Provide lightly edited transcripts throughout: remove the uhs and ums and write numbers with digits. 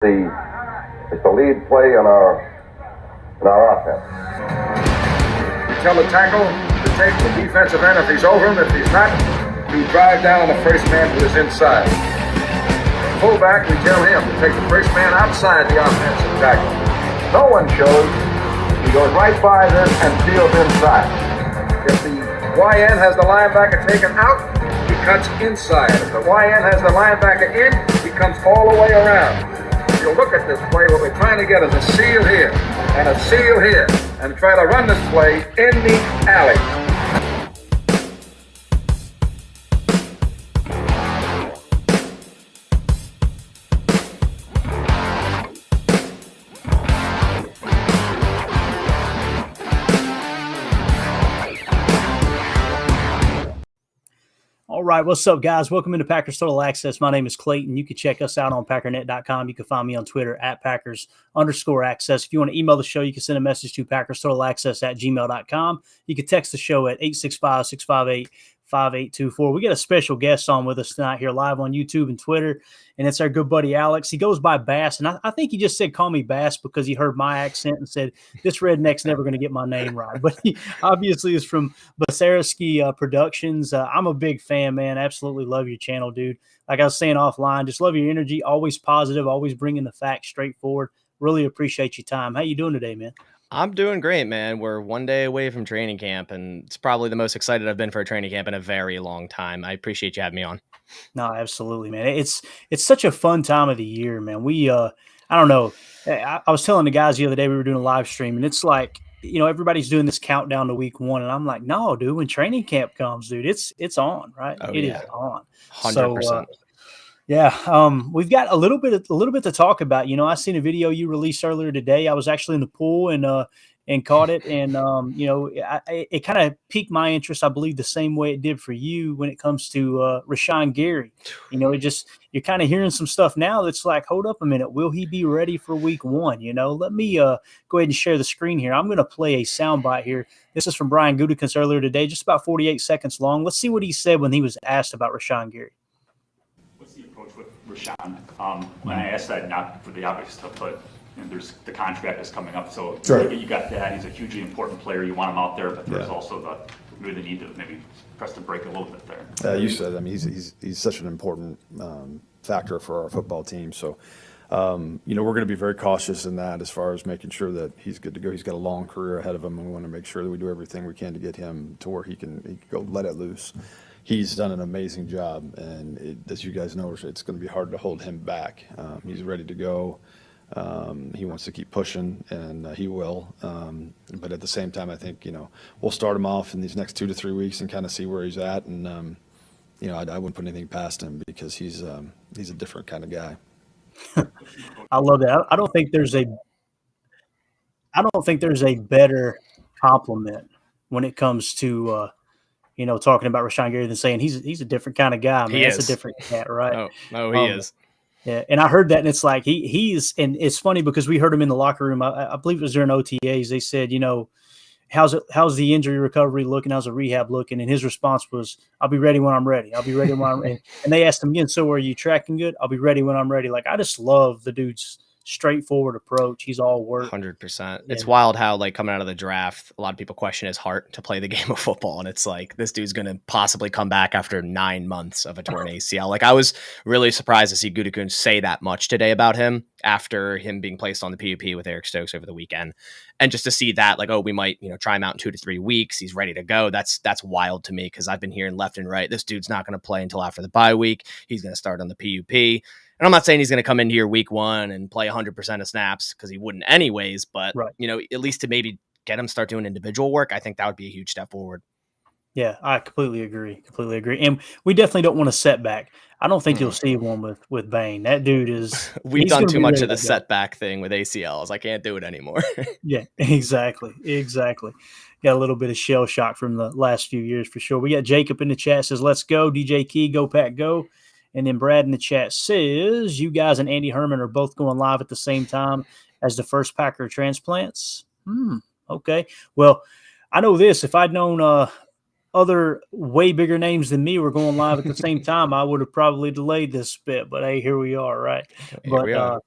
It's the lead play in our offense. Tell the tackle to take the defensive end if he's over him. If he's not, you drive down on the first man who is inside. Fullback, we tell him to take the first man outside the offensive tackle. No one shows. He goes right by them and steals inside. If the YN has the linebacker taken out, he cuts inside. If the YN has the linebacker in, he comes all the way around. If you look at this play, what we're trying to get is a seal here and a seal here and try to run this play in the alley. All right, what's up, guys? Welcome into Packers Total Access. My name is Clayton. You can check us out on packernet.com. You can find me on Twitter at Packers_access. If you want to email the show, you can send a message to PackersTotalAccess@gmail.com. You can text the show at 865-658-5824. We got a special guest on with us tonight here live on YouTube and Twitter, and it's our good buddy Alex. He goes by Bass, and I think he just said call me Bass because he heard my accent and said this redneck's never going to get my name right. But he obviously is from Basaraski Productions. I'm a big fan, man. Absolutely love your channel, dude. Like I was saying offline, just love your energy, always positive, always bringing the facts straight forward. Really appreciate your time. How you doing today, man? I'm doing great, man. We're one day away from training camp, and it's probably the most excited I've been for a training camp in a very long time. I appreciate you having me on. No, absolutely, man. It's such a fun time of the year, man. We I don't know. I was telling the guys the other day we were doing a live stream, and it's like, you know, everybody's doing this countdown to week 1, and I'm like, no, dude, when training camp comes, dude, it's on, right? Oh, It yeah. is on. 100%. So, we've got a little bit to talk about. You know, I seen a video you released earlier today. I was actually in the pool and caught it, and you know, it kind of piqued my interest. I believe the same way it did for you when it comes to Rashan Gary. You know, you're kind of hearing some stuff now that's like, hold up a minute, will he be ready for week 1? You know, let me go ahead and share the screen here. I'm going to play a soundbite here. This is from Brian Gutekunst earlier today, just about 48 seconds long. Let's see what he said when he was asked about Rashan Gary. What's the approach with Rashan? When I asked that, not for the obvious stuff, but you know, there's the contract is coming up, so sure. You got that. He's a hugely important player. You want him out there, but there's also maybe the need to maybe press the brake a little bit there. You said, I mean, he's such an important factor for our football team. So, you know, we're going to be very cautious in that as far as making sure that he's good to go. He's got a long career ahead of him, and we want to make sure that we do everything we can to get him to where he can go let it loose. He's done an amazing job, and as you guys know, it's going to be hard to hold him back. He's ready to go. He wants to keep pushing, and he will. But at the same time, I think, you know, we'll start him off in these next 2 to 3 weeks and kind of see where he's at. And, you know, I wouldn't put anything past him because he's a different kind of guy. I love that. I don't think there's a better compliment when it comes to, you know, talking about Rashan Gary than saying he's a different kind of guy. I mean, that's a different cat, right? Oh, he is. Yeah, and I heard that, and it's like he's, and it's funny because we heard him in the locker room. I believe it was during OTAs. They said, you know, how's the injury recovery looking? How's the rehab looking? And his response was, "I'll be ready when I'm ready. I'll be ready when I'm ready." And they asked him again, "So are you tracking good?" "I'll be ready when I'm ready." Like, I just love the dude's straightforward approach. He's all work. 100%. It's wild how, like, coming out of the draft, a lot of people question his heart to play the game of football. And it's like, this dude's going to possibly come back after 9 months of a torn ACL. Like, I was really surprised to see Gutekunst say that much today about him after him being placed on the PUP with Eric Stokes over the weekend. And just to see that, like, oh, we might, you know, try him out in 2 to 3 weeks. He's ready to go. That's wild to me, because I've been hearing left and right, this dude's not going to play until after the bye week. He's going to start on the PUP. And I'm not saying he's going to come in here week 1 and play 100% of snaps, because he wouldn't anyways. But, you know, at least to maybe get him start doing individual work, I think that would be a huge step forward. Yeah, I completely agree. And we definitely don't want a setback. I don't think you'll see one with Bain. That dude is – We've done too much of the setback thing with ACLs. I can't do it anymore. Yeah, exactly. Got a little bit of shell shock from the last few years for sure. We got Jacob in the chat, says, let's go. DJ Key, go Pack, go. And then Brad in the chat says, you guys and Andy Herman are both going live at the same time as the first Packer transplants. Okay. Well, I know this. If I'd known other way bigger names than me were going live at the same time, I would have probably delayed this bit. But, hey, here we are, right? Here we are.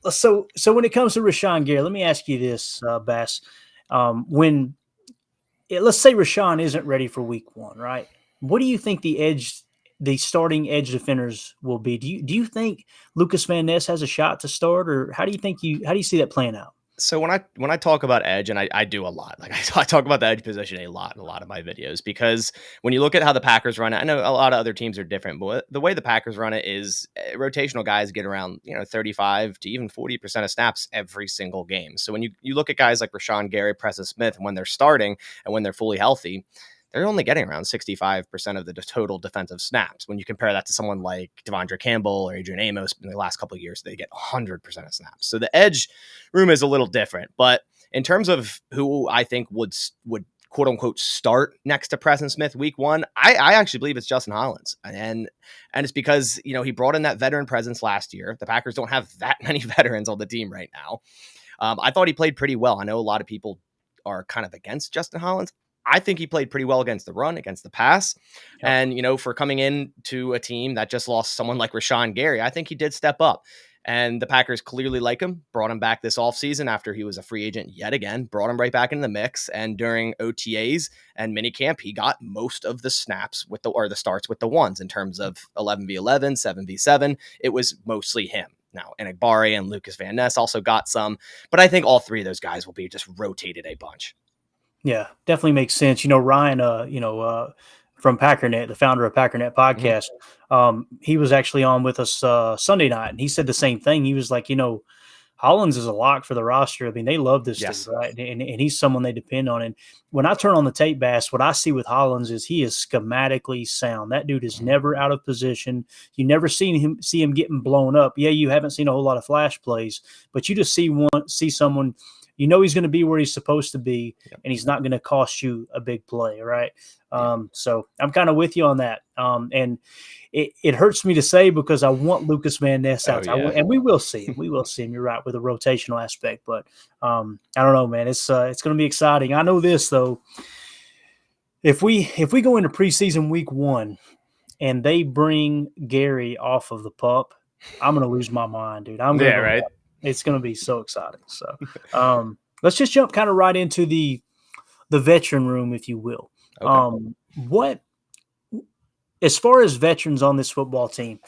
So when it comes to Rashan Gary, let me ask you this, Bass. Let's say Rashan isn't ready for week 1, right? What do you think the starting edge defenders will be? Do you think Lucas Van Ness has a shot to start, or how do you see that playing out? So when I talk about edge, and I do a lot, like I talk about the edge position a lot in a lot of my videos, because when you look at how the Packers run it, I know a lot of other teams are different, but the way the Packers run it is rotational guys get around 35 to even 40% of snaps every single game. So when you look at guys like Rashan Gary, Preston Smith, when they're starting and when they're fully healthy, they're only getting around 65% of the total defensive snaps. When you compare that to someone like Devondre Campbell or Adrian Amos in the last couple of years, they get 100% of snaps. So the edge room is a little different. But in terms of who I think would quote unquote start next to Preston Smith week 1, I actually believe it's Justin Hollins. And it's because, he brought in that veteran presence last year. The Packers don't have that many veterans on the team right now. I thought he played pretty well. I know a lot of people are kind of against Justin Hollins. I think he played pretty well against the run, against the pass. Yep. And, for coming in to a team that just lost someone like Rashan Gary, I think he did step up. And the Packers clearly like him, brought him back this offseason after he was a free agent yet again, brought him right back into the mix. And during OTAs and minicamp, he got most of the snaps the starts with the ones in terms of 11v11, 7v7. It was mostly him. Now, Enigbare and Lucas Van Ness also got some, but I think all three of those guys will be just rotated a bunch. Yeah, definitely makes sense. Ryan, from Packernet, the founder of Packernet podcast, he was actually on with us Sunday night, and he said the same thing. He was like, Hollins is a lock for the roster. I mean, they love this dude, right? And he's someone they depend on. And when I turn on the tape, Bass, what I see with Hollins is he is schematically sound. That dude is never out of position. You never see him getting blown up. Yeah, you haven't seen a whole lot of flash plays, but you just see someone. He's going to be where he's supposed to be, and he's not going to cost you a big play, right? So I'm kind of with you on that. And it hurts me to say because I want Lucas Van Ness out. And we will see him. We will see him. You're right with the rotational aspect, but I don't know, man. It's going to be exciting. I know this though. If we go into preseason week 1 and they bring Gary off of the pup, I'm going to lose my mind, dude. Right. It's going to be so exciting. So let's just jump kind of right into the veteran room, if you will. Okay. As far as veterans on this football team,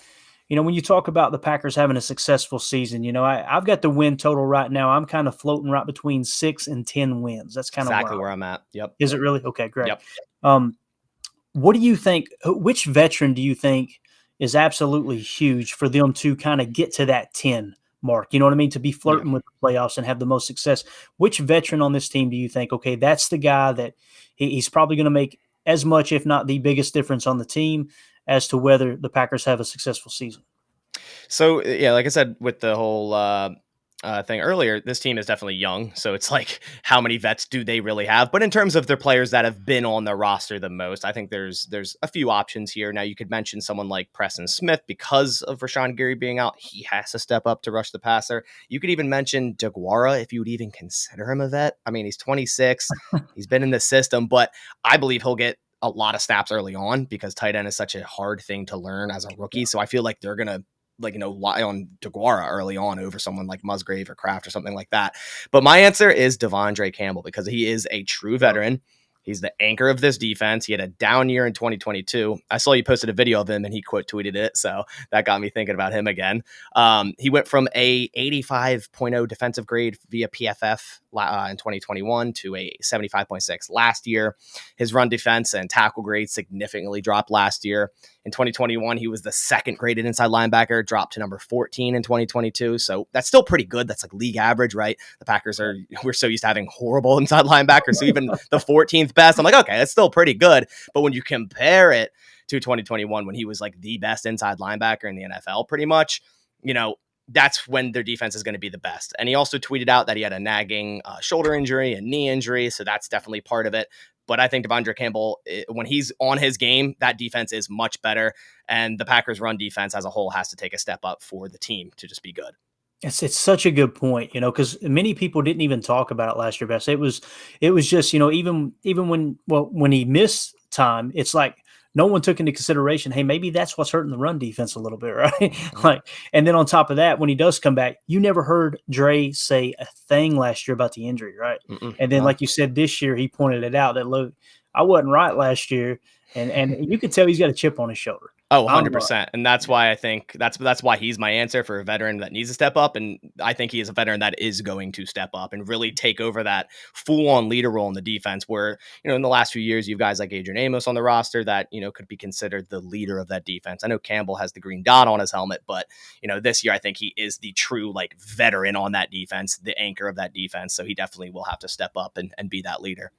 when you talk about the Packers having a successful season, I've got the win total right now. I'm kind of floating right between 6 and 10 wins. That's kind of exactly where I'm at. Yep. Is it really? Okay, great. Yep. What do you think? Which veteran do you think is absolutely huge for them to kind of get to that 10 mark? You know what I mean? To be flirting with the playoffs and have the most success. Which veteran on this team do you think, okay, that's the guy that he's probably going to make as much, if not the biggest difference on the team as to whether the Packers have a successful season? So, yeah, like I said, with the whole thing earlier, this team is definitely young. So it's like, how many vets do they really have? But in terms of their players that have been on their roster the most, I think there's a few options here. Now, you could mention someone like Preston Smith because of Rashan Gary being out. He has to step up to rush the passer. You could even mention DeGuara if you would even consider him a vet. I mean, he's 26. He's been in the system, but I believe he'll get a lot of snaps early on because tight end is such a hard thing to learn as a rookie. So I feel like they're going to lie on DeGuara early on over someone like Musgrave or Kraft or something like that. But my answer is Devondre Campbell because he is a true veteran. He's the anchor of this defense. He had a down year in 2022. I saw you posted a video of him and he quote tweeted it. So that got me thinking about him again. He went from a 85.0 defensive grade via PFF in 2021 to a 75.6 last year. His run defense and tackle grade significantly dropped last year. In 2021, he was the second graded inside linebacker, dropped to number 14 in 2022. So that's still pretty good. That's like league average, right? The Packers we're so used to having horrible inside linebackers. So even the 14th best, I'm like, okay, that's still pretty good. But when you compare it to 2021, when he was like the best inside linebacker in the NFL, pretty much, that's when their defense is going to be the best. And he also tweeted out that he had a nagging shoulder injury and knee injury. So that's definitely part of it. But I think Devondre Campbell, when he's on his game, that defense is much better. And the Packers run defense as a whole has to take a step up for the team to just be good. It's such a good point, because many people didn't even talk about it last year, Bess. It was just, even when he missed time, it's like no one took into consideration, hey, maybe that's what's hurting the run defense a little bit, right? Like, and then on top of that, when he does come back, you never heard Dre say a thing last year about the injury, right? And then, like you said, this year he pointed it out that, look, I wasn't right last year, and you could tell he's got a chip on his shoulder. Oh, 100%. And that's why I think that's why he's my answer for a veteran that needs to step up. And I think he is a veteran that is going to step up and really take over that full-on leader role in the defense where, in the last few years, you have guys like Adrian Amos on the roster that, could be considered the leader of that defense. I know Campbell has the green dot on his helmet, but, this year I think he is the true veteran on that defense, the anchor of that defense. So he definitely will have to step up and be that leader.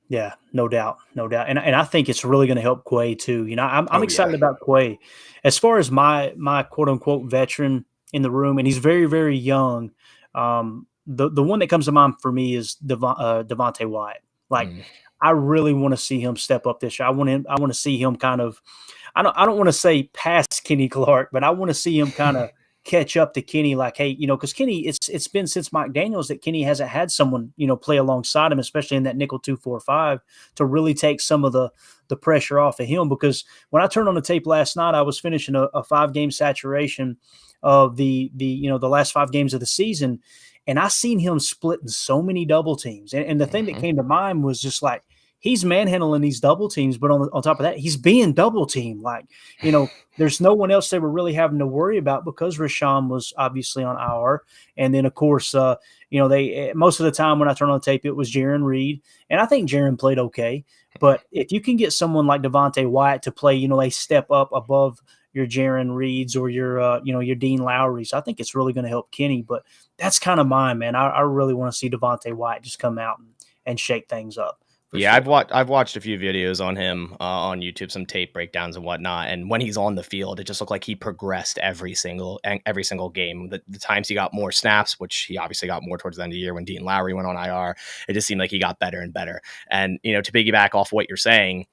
Yeah, no doubt. And I think it's really going to help Quay too. I'm excited about Quay. As far as my quote unquote veteran in the room, and he's very, very young. The one that comes to mind for me is Devontae Wyatt. I really want to see him step up this year. I want to see him kind of. I don't want to say past Kenny Clark, but I want to see him kind of catch up to Kenny, hey, because Kenny, it's been since Mike Daniels that Kenny hasn't had someone, play alongside him, especially in that nickel 2-4-5 to really take some of the pressure off of him. Because when I turned on the tape last night, I was finishing a 5-game saturation of the last 5 games of the season. And I seen him splitting so many double teams. And the thing that came to mind was just he's manhandling these double teams, but on top of that, he's being double teamed. There's no one else they were really having to worry about because Rashan was obviously on IR. And then, of course, they most of the time when I turn on the tape, it was Jaron Reed. And I think Jaron played okay. But if you can get someone like Devontae Wyatt to play, a step up above your Jaron Reeds or your Dean Lowrys, I think it's really going to help Kenny. But that's kind of mine, man. I really want to see Devontae Wyatt just come out and shake things up. Yeah, sure. I've watched a few videos on him on YouTube, some tape breakdowns and whatnot. And when he's on the field, it just looked like he progressed every single game. The times he got more snaps, which he obviously got more towards the end of the year when Dean Lowry went on IR, it just seemed like he got better and better. And to piggyback off what you're saying,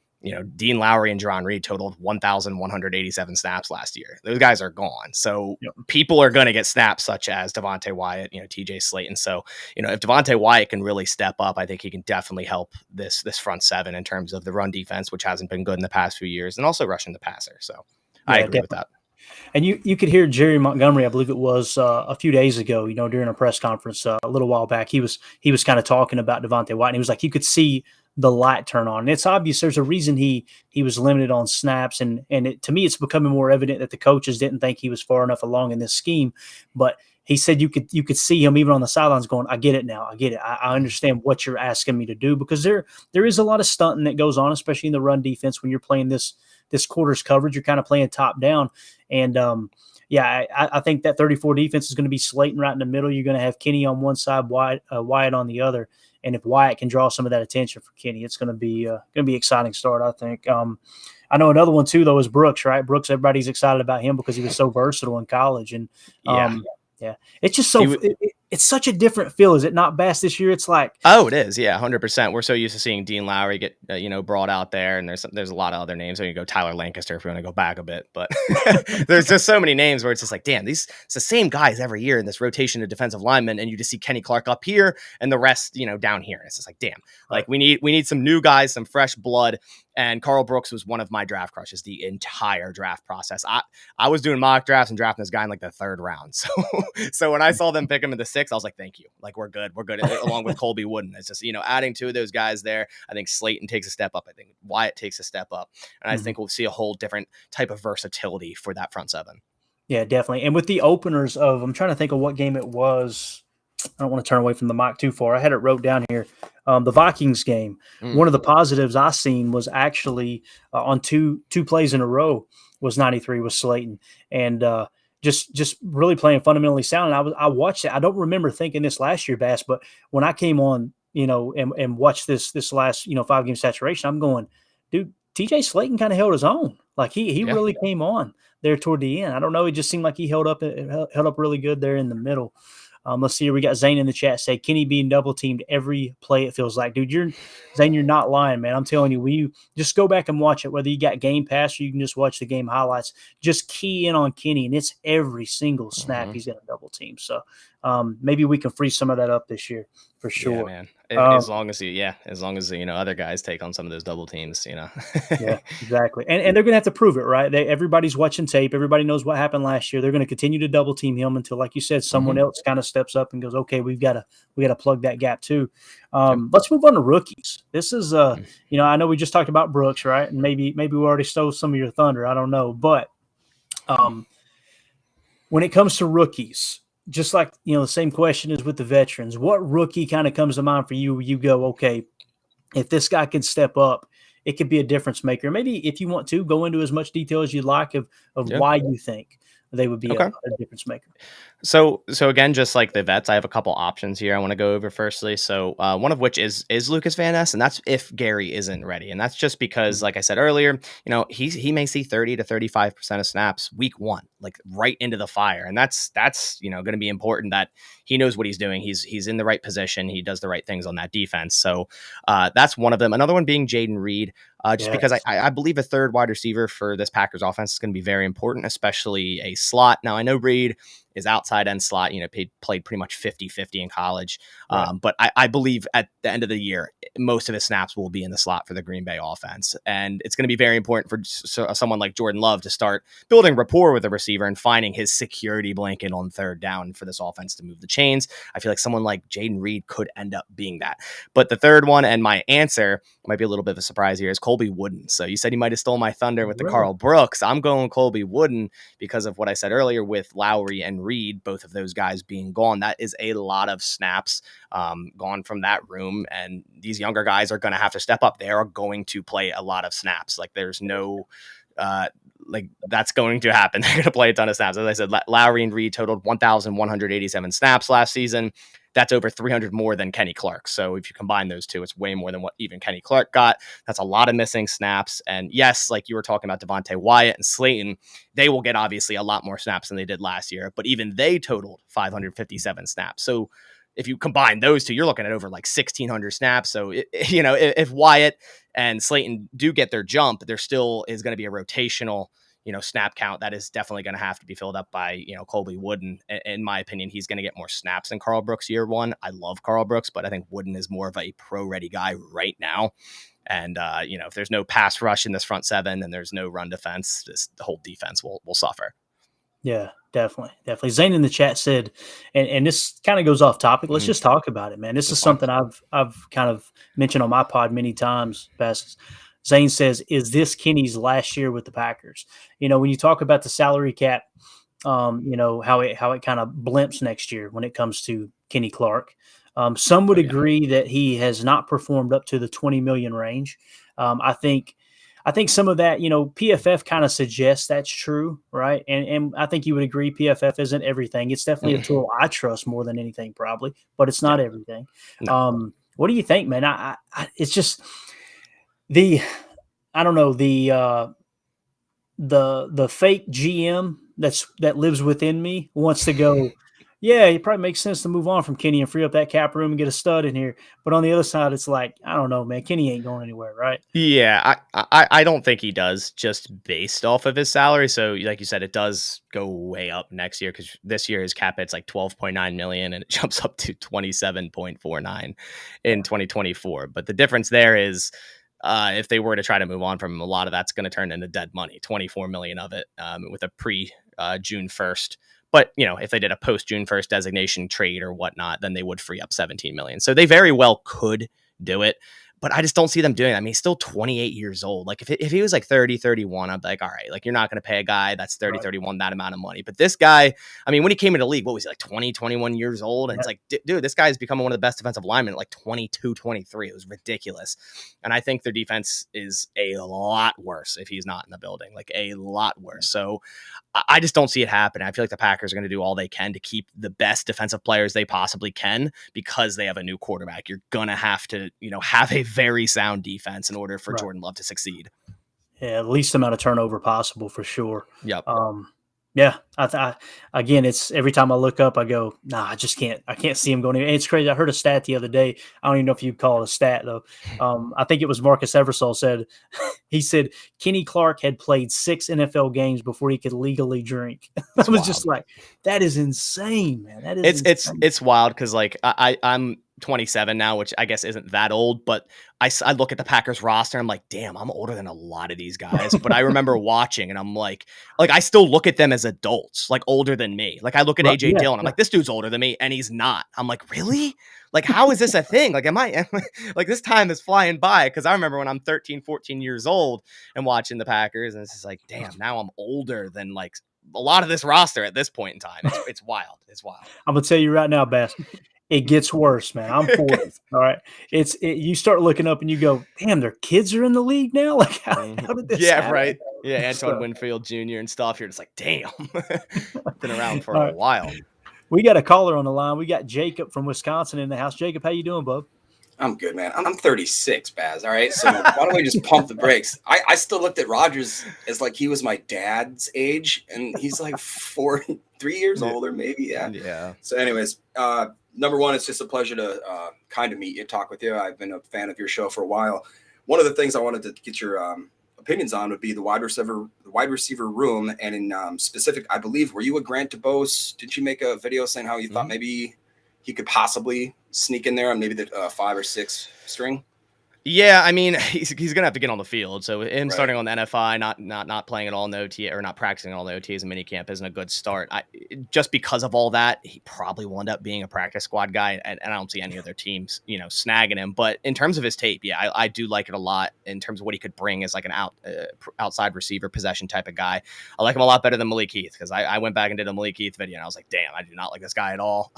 Dean Lowry and Jaron Reed totaled 1,187 snaps last year. Those guys are gone. So people are going to get snaps such as Devontae Wyatt, TJ Slayton. So, if Devontae Wyatt can really step up, I think he can definitely help this front seven in terms of the run defense, which hasn't been good in the past few years, and also rushing the passer. So I agree with that. And you could hear Jerry Montgomery, I believe it was a few days ago, during a press conference a little while back, he was kind of talking about Devontae Wyatt, and he was like, you could see the light turn on. And it's obvious there's a reason he was limited on snaps. And to me, it's becoming more evident that the coaches didn't think he was far enough along in this scheme. But he said you could see him even on the sidelines going, I get it now. I get it. I understand what you're asking me to do, because there is a lot of stunting that goes on, especially in the run defense when you're playing this quarters coverage. You're kind of playing top down. And I think that 34 defense is going to be Slayton right in the middle. You're going to have Kenny on one side, Wyatt on the other. And if Wyatt can draw some of that attention for Kenny, it's going to be an exciting start, I think. I know another one too, though, is Brooks, right? Brooks, everybody's excited about him because he was so versatile in college. And it's just so it's such a different feel. Is it not, Bass, this year? It's like, it is. Yeah, 100%. We're so used to seeing Dean Lowry get brought out there, and there's a lot of other names. You go Tyler Lancaster if you want to go back a bit, but there's just so many names where it's just like, damn, it's the same guys every year in this rotation of defensive linemen, and you just see Kenny Clark up here and the rest, down here. And it's just like, damn, we need some new guys, some fresh blood. And Carl Brooks was one of my draft crushes the entire draft process. I was doing mock drafts and drafting this guy in the 3rd round. So when I saw them pick him in the 6th, I was like, thank you. We're good. We're good. Along with Colby Wooden. It's just, adding 2 of those guys there. I think Slayton takes a step up. I think Wyatt takes a step up. And I think we'll see a whole different type of versatility for that front seven. Yeah, definitely. And with the openers I'm trying to think of what game it was. I don't want to turn away from the mic too far. I had it wrote down here. The Vikings game. One of the positives I seen was actually on two plays in a row was 93 with Slayton, and just really playing fundamentally sound. And I watched it. I don't remember thinking this last year, Bass, but when I came on, and watched this last 5-game saturation, I'm going, dude, TJ Slayton kind of held his own. He really came on there toward the end. I don't know. It just seemed like he held up really good there in the middle. Let's see here. We got Zane in the chat say Kenny being double teamed every play. It feels like, dude, Zane, you're not lying, man. I'm telling you, you just go back and watch it, whether you got Game Pass or you can just watch the game highlights, just key in on Kenny, and it's every single snap he's got a double team. So maybe we can free some of that up this year for sure. Yeah, man. As long as other guys take on some of those double teams, Yeah, exactly. And they're going to have to prove it, right? Everybody's watching tape. Everybody knows what happened last year. They're going to continue to double team him until, like you said, someone else kind of steps up and goes, okay, we got to plug that gap too. Let's move on to rookies. This is, I know we just talked about Brooks, right? And maybe we already stole some of your thunder. I don't know. But when it comes to rookies, just like, the same question is with the veterans, what rookie kind of comes to mind for you? You go, okay, if this guy can step up, it could be a difference maker. Maybe if you want to go into as much detail as you'd like of why you think they would be a difference maker. So again, just like the vets, I have a couple options here I want to go over firstly. So one of which is Lucas Van Ness, and that's if Gary isn't ready. And that's just because, like I said earlier, he may see 30 to 35% of snaps week one, like right into the fire. And that's going to be important that he knows what he's doing. He's in the right position. He does the right things on that defense. So that's one of them. Another one being Jaden Reed, because I believe a third wide receiver for this Packers offense is going to be very important, especially a slot. Now, I know Reed is outside end slot, played pretty much 50-50 in college. Right. But I believe at the end of the year, most of his snaps will be in the slot for the Green Bay offense. And it's going to be very important for someone like Jordan Love to start building rapport with the receiver and finding his security blanket on third down for this offense to move the chains. I feel like someone like Jaden Reed could end up being that. But the third one, and my answer might be a little bit of a surprise here, is Colby Wooden. So you said you might have stole my thunder with the Carl Brooks. I'm going Colby Wooden because of what I said earlier with Lowry and Reed, both of those guys being gone. That is a lot of snaps gone from that room, and these younger guys are going to have to step up. They are going to play a lot of snaps. Like there's no that's going to happen. They're going to play a ton of snaps. As I said, Lowry and Reed totaled 1,187 snaps last season. That's over 300 more than Kenny Clark. So if you combine those two, it's way more than what even Kenny Clark got. That's a lot of missing snaps. And yes, like you were talking about Devontae Wyatt and Slayton, they will get obviously a lot more snaps than they did last year, but even they totaled 557 snaps. So if you combine those two, you're looking at over like 1,600 snaps. So, if Wyatt and Slayton do get their jump, there still is going to be a rotational snap count that is definitely going to have to be filled up by, Colby Wooden. In my opinion, he's going to get more snaps than Carl Brooks year one. I love Carl Brooks, but I think Wooden is more of a pro-ready guy right now. And, if there's no pass rush in this front seven and there's no run defense, the whole defense will suffer. Yeah, definitely. Zane in the chat said, and this kind of goes off topic. Let's just talk about it, man. This is something I've kind of mentioned on my pod many times, Best. Zane says, is this Kenny's last year with the Packers? When you talk about the salary cap, how it kind of blimps next year when it comes to Kenny Clark. Some would agree that he has not performed up to the 20 million range. I think some of that, PFF kind of suggests that's true, right? And I think you would agree PFF isn't everything. It's definitely a tool I trust more than anything, probably, but it's not everything. No. What do you think, man? It's just the fake GM that lives within me wants to go, yeah, it probably makes sense to move on from Kenny and free up that cap room and get a stud in here. But on the other side, it's like, I don't know, man. Kenny ain't going anywhere, right? Yeah, I don't think he does, just based off of his salary. So like you said, it does go way up next year because this year his cap hit's like 12.9 million and it jumps up to 27.49 in 2024. But the difference there is if they were to try to move on from him, a lot of that's going to turn into dead money, 24 million of it with a pre-June 1st. But, if they did a post-June 1st designation trade or whatnot, then they would free up 17 million. So they very well could do it. But I just don't see them doing it. I mean, he's still 28 years old. Like, if he was like 30, 31, I'd be like, all right, like, you're not going to pay a guy that's 30, 31, that amount of money. But this guy, I mean, when he came into the league, what was he, like 20, 21 years old? And it's like, dude, this guy's becoming one of the best defensive linemen at like 22, 23. It was ridiculous. And I think their defense is a lot worse if he's not in the building, like a lot worse. So I just don't see it happening. I feel like the Packers are going to do all they can to keep the best defensive players they possibly can because they have a new quarterback. You're going to have to, have a very sound defense in order for Jordan Love to succeed. Yeah, least amount of turnover possible for sure. Yep. Yeah, again, it's every time I look up, I go, nah, I just can't. I can't see him going. It's crazy. I heard a stat the other day. I don't even know if you call it a stat though. I think it was Marcus Eversole said. He said Kenny Clark had played 6 NFL games before he could legally drink. I was just like, that is insane, man. That is it's wild because like I'm 27 now, which I guess isn't that old, but I look at the Packers roster. I'm like, damn, I'm older than a lot of these guys. But I remember watching and I'm like I still look at them as adults, like older than me. Like I look at AJ Dillon. I'm like, this dude's older than me. And he's not. I'm like, really? Like, how is this a thing? Like, am I like this time is flying by? Cause I remember when I'm 13, 14 years old and watching the Packers and it's just like, damn, now I'm older than like a lot of this roster at this point in time. It's wild. It's wild. I'm going to tell you right now, Bass. It gets worse, man. I'm 40. All right. You start looking up and you go, damn, their kids are in the league now. Like, how did this happen? Right. Yeah. Antoine Winfield Jr. and stuff. You're just like, damn, been around for a while. We got a caller on the line. We got Jacob from Wisconsin in the house. Jacob, how you doing, bub? I'm good, man. I'm 36, Baz. All right. So why don't we just pump the brakes? I still looked at Rodgers as like he was my dad's age, and he's like 3 years older, maybe. Yeah. So anyways, number one, it's just a pleasure to kind of meet you, talk with you. I've been a fan of your show for a while. One of the things I wanted to get your opinions on would be the wide receiver room, and in specific, I believe, were you a Grant Dubose? Did you make a video saying how you thought maybe he could possibly sneak in there on maybe the 5 or 6 string? Yeah, I mean, he's gonna have to get on the field. So him starting on the NFI, not playing at all in the OTA or not practicing all in the OTAs and minicamp isn't a good start. Just because of all that, he probably will end up being a practice squad guy, and I don't see any other teams, snagging him. But in terms of his tape, yeah, I do like it a lot in terms of what he could bring as like an outside receiver possession type of guy. I like him a lot better than Malik Heath because I went back and did a Malik Heath video and I was like, damn, I do not like this guy at all.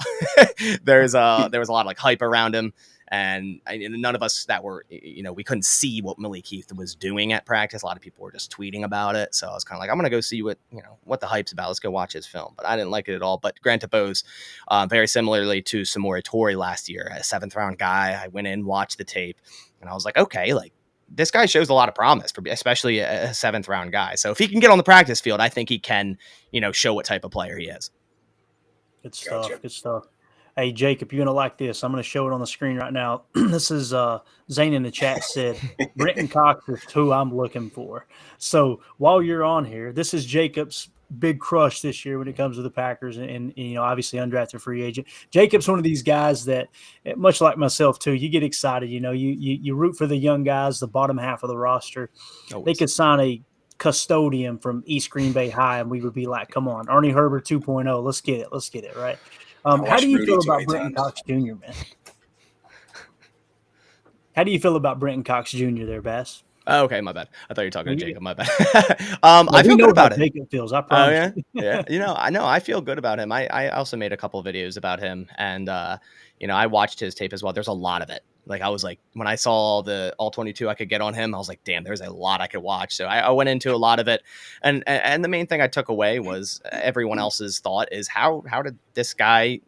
There was a lot of like hype around him. And none of us that were, we couldn't see what Malik Heath was doing at practice. A lot of people were just tweeting about it. So I was kind of like, I'm going to go see what the hype's about. Let's go watch his film. But I didn't like it at all. But Grant Dubose, very similarly to Samori Toure last year, a 7th round guy. I went in, watched the tape, and I was like, okay, like this guy shows a lot of promise, especially a 7th round guy. So if he can get on the practice field, I think he can, show what type of player he is. Good stuff. Gotcha. Good stuff. Hey, Jacob, you're going to like this. I'm going to show it on the screen right now. This is Zane in the chat said, Brenton Cox is who I'm looking for. So while you're on here, this is Jacob's big crush this year when it comes to the Packers and obviously undrafted free agent. Jacob's one of these guys that, much like myself too, you get excited. You root for the young guys, the bottom half of the roster. Always. They could sign a custodian from East Green Bay High and we would be like, come on, Ernie Herbert 2.0. Let's get it, right? How do you feel about Brenton Cox Jr., man? How do you feel about Brenton Cox Jr. there, Bass? Oh, okay, my bad. I thought you were talking to Jacob. My bad. I feel good about it. Jacob feels. I promise. Oh yeah, yeah. I know. I feel good about him. I also made a couple of videos about him, and I watched his tape as well. There's a lot of it. Like I was like, when I saw all 22 I could get on him, I was like, damn, there's a lot I could watch. So I went into a lot of it, and the main thing I took away was everyone else's thought is how did this guy,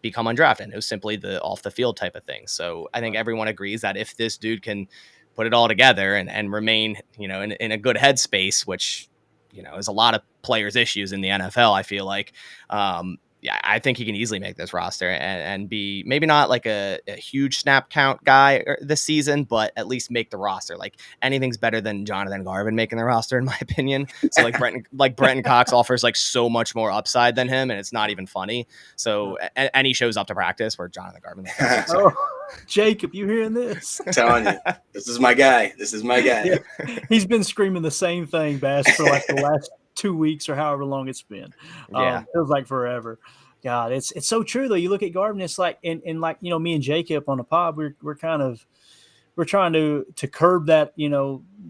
become undrafted? It was simply the off the field type of thing. So I think everyone agrees that if this dude can put it all together and remain, in a good headspace, which, is a lot of players' issues in the NFL, I feel like, I think he can easily make this roster and be maybe not like a huge snap count guy this season, but at least make the roster. Like anything's better than Jonathan Garvin making the roster, in my opinion. So like Brenton Cox offers like so much more upside than him, and it's not even funny. So and he shows up to practice where Jonathan Garvin. Jacob, you hearing this? I'm telling you, this is my guy. Yeah. He's been screaming the same thing, Bass, for like the last 2 weeks or however long it's been. Feels like forever. God, it's so true though. You look at Garvin, it's like and like me and Jacob on the pod, we're trying to curb that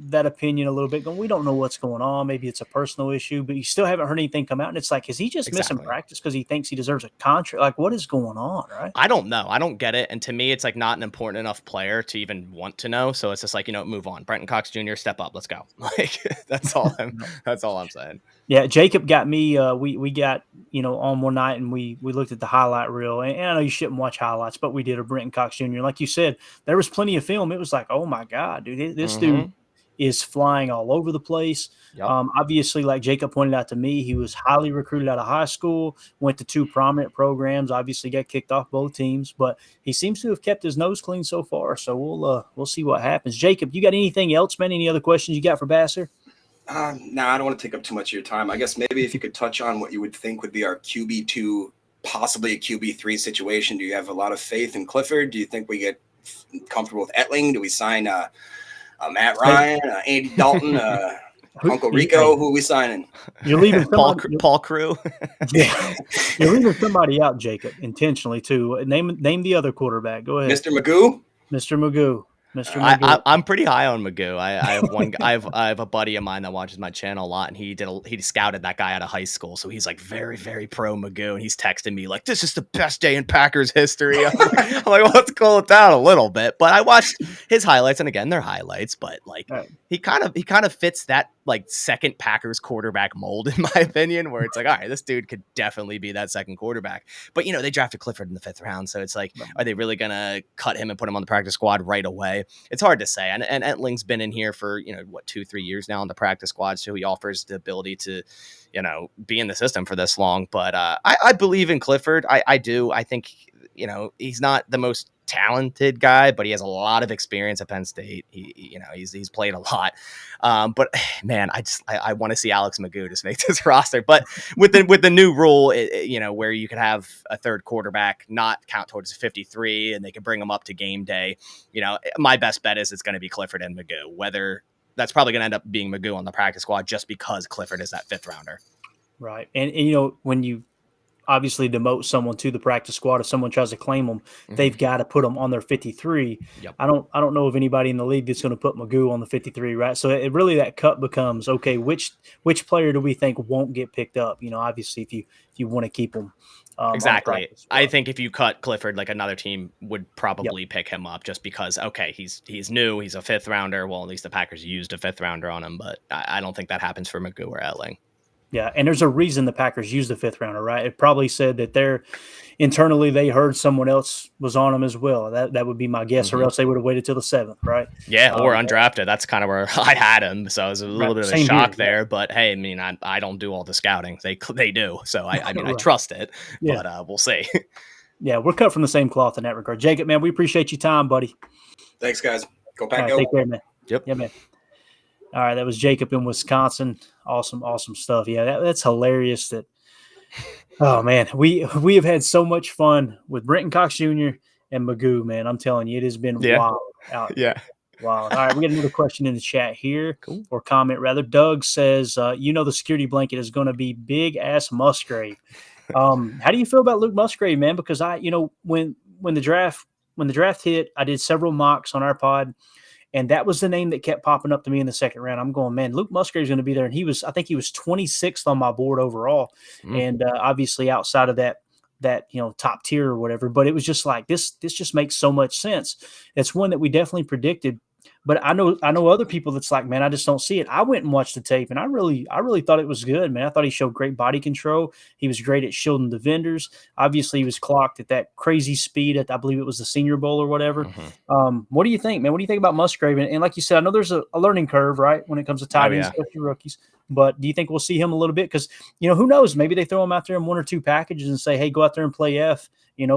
that opinion a little bit. We don't know what's going on. Maybe it's a personal issue, but you still haven't heard anything come out. And it's like, is he just missing practice because he thinks he deserves a contract? Like, what is going on? Right? I don't know. I don't get it. And to me, it's like not an important enough player to even want to know. So it's just like, move on. Brenton Cox Jr., step up. Let's go. Like that's all I'm saying. Yeah, Jacob got me. We got on one night and we looked at the highlight reel. And I know you shouldn't watch highlights, but we did a Brenton Cox Jr. Like you said, there was plenty of film. It was like, oh my God, dude, this dude. is flying all over the place. Yep. Obviously, like Jacob pointed out to me, he was highly recruited out of high school, went to 2 prominent programs, obviously got kicked off both teams, but he seems to have kept his nose clean so far. So we'll see what happens. Jacob, you got anything else, man? Any other questions you got for Basser? No, I don't want to take up too much of your time. I guess maybe if you could touch on what you would think would be our QB2, possibly a QB3 situation. Do you have a lot of faith in Clifford? Do you think we get comfortable with Etling? Do we sign a Matt Ryan, Andy Dalton, Uncle Rico? Who are we signing? You're leaving Paul Crew. Yeah, you're leaving somebody out, Jacob, intentionally too. Name the other quarterback. Go ahead, Mr. Magoo. Mr. Magoo. Mr. Magoo. I'm pretty high on Magoo. I have one. I have a buddy of mine that watches my channel a lot, and he scouted that guy out of high school, so he's like very, very pro Magoo, and he's texting me like, "This is the best day in Packers history." I'm like, well, let's cool it down a little bit. But I watched his highlights, and again, they're highlights, but like he kind of fits that like second Packers quarterback mold, in my opinion, where it's like, all right, this dude could definitely be that second quarterback. But they drafted Clifford in the 5th round, so it's like, are they really gonna cut him and put him on the practice squad right away? It's hard to say. And Entling's been in here for 2-3 years now on the practice squad, so he offers the ability to be in the system for this long. But I believe in Clifford. I do. I think he's not the most talented guy, but he has a lot of experience at Penn State. He's played a lot. But man, I want to see Alex Magoo just make this roster. But with the new rule, where you could have a third quarterback not count towards 53, and they can bring him up to game day. My best bet is it's going to be Clifford and Magoo. Whether that's probably going to end up being Magoo on the practice squad, just because Clifford is that 5th rounder. Right, and when you obviously demote someone to the practice squad, if someone tries to claim them, they've got to put them on their 53. Yep. I don't know of anybody in the league that's going to put Magoo on the 53, right? So it really, that cut becomes, okay, which player do we think won't get picked up? Obviously if you want to keep them. Exactly. I think if you cut Clifford, like another team would probably pick him up just because, okay, he's new, he's a 5th rounder. Well, at least the Packers used a 5th rounder on him, but I don't think that happens for Magoo or Etling. Yeah, and there's a reason the Packers used the 5th rounder, right? It probably said that internally they heard someone else was on them as well. That would be my guess, or else they would have waited till the 7th, right? Yeah, or undrafted. That's kind of where I had him, so it was a little bit of a shock there. Yeah. But hey, I mean, I don't do all the scouting; they do. So I mean, I trust it. Yeah. But we'll see. Yeah, we're cut from the same cloth in that regard. Jacob, man, we appreciate your time, buddy. Thanks, guys. Go Pack. Take care, man. Yep. Yeah, man. All right, that was Jacob in Wisconsin. Awesome stuff. Yeah, that's hilarious. Oh man, we have had so much fun with Brenton Cox Jr. and Magoo, man. I'm telling you, it has been wild out. Yeah. Wow. All right, we got another question in the chat here, or comment rather. Doug says, the security blanket is going to be big ass Musgrave. How do you feel about Luke Musgrave, man? Because when the draft hit, I did several mocks on our pod. And that was the name that kept popping up to me in the 2nd round. I'm going, man, Luke Musgrave is going to be there. And I think he was 26th on my board overall. And obviously outside of that top tier or whatever, but it was just like, this just makes so much sense. It's one that we definitely predicted, but I know other people that's like, man, I just don't see it. I went and watched the tape and I really thought it was good, man. I thought he showed great body control. He was great at shielding the vendors. Obviously he was clocked at that crazy speed at, I believe it was the Senior Bowl or whatever. What do you think, man? What do you think about Musgrave? And like you said, I know there's a learning curve, right? When it comes to tight ends, especially rookies, but do you think we'll see him a little bit? Cause who knows, maybe they throw him out there in 1 or 2 packages and say, hey, go out there and play F,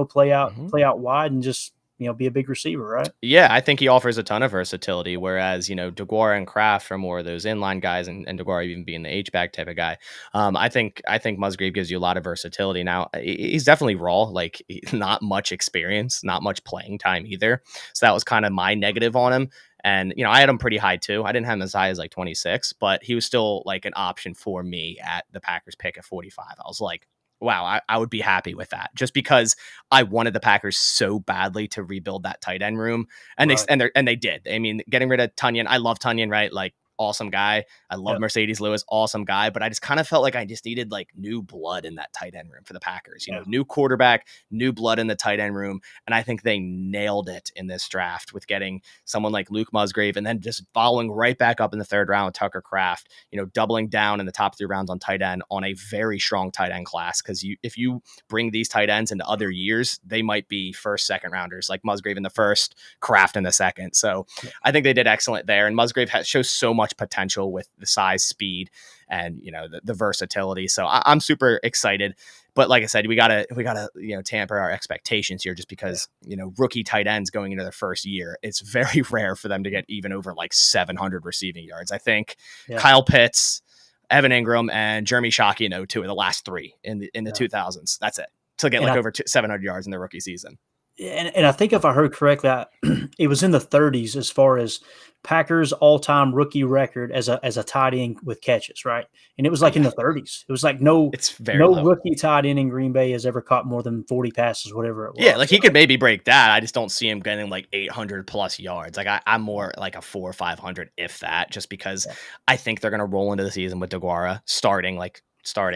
play out wide and just, be a big receiver, right? Yeah, I think he offers a ton of versatility, whereas, DeGuara and Kraft are more of those inline guys, and DeGuara even being the H-back type of guy. I think Musgrave gives you a lot of versatility. Now, he's definitely raw, like not much experience, not much playing time either. So that was kind of my negative on him. And, I had him pretty high too. I didn't have him as high as like 26, but he was still like an option for me at the Packers pick at 45. I was like, wow, I would be happy with that, just because I wanted the Packers so badly to rebuild that tight end room, and they did. I mean, getting rid of Tunyon, I love Tunyon, right? Like awesome guy. I love Mercedes Lewis, awesome guy. But I just kind of felt like I just needed like new blood in that tight end room for the Packers. You know, new quarterback, new blood in the tight end room. And I think they nailed it in this draft with getting someone like Luke Musgrave and then just following right back up in the third round with Tucker Kraft, you know, doubling down in the top 3 rounds on tight end on a very strong tight end class. Because if you bring these tight ends into other years, they might be first, second rounders, like Musgrave in the first, Kraft in the second. So I think they did excellent there. And Musgrave shows so much potential with the size, speed, and, you know, the versatility. So I'm super excited. But like I said, we gotta you know, tamper our expectations here, just because, you know, rookie tight ends going into their first year, it's very rare for them to get even over like 700 receiving yards. I think Kyle Pitts, Evan Ingram, and Jeremy Shockey, 2 of the last 3 in the 2000s. That's it, to get like over 700 yards in their rookie season. And I think if I heard correctly, it was in the 30s as far as Packers all-time rookie record as a tight end with catches, right? And it was like in the 30s. It was like no low. Rookie tight end in Green Bay has ever caught more than 40 passes, whatever it was. Yeah, like he could maybe break that. I just don't see him getting like 800 plus yards. Like I'm more like a 400 or 500, if that, just because I think they're going to roll into the season with DeGuara starting.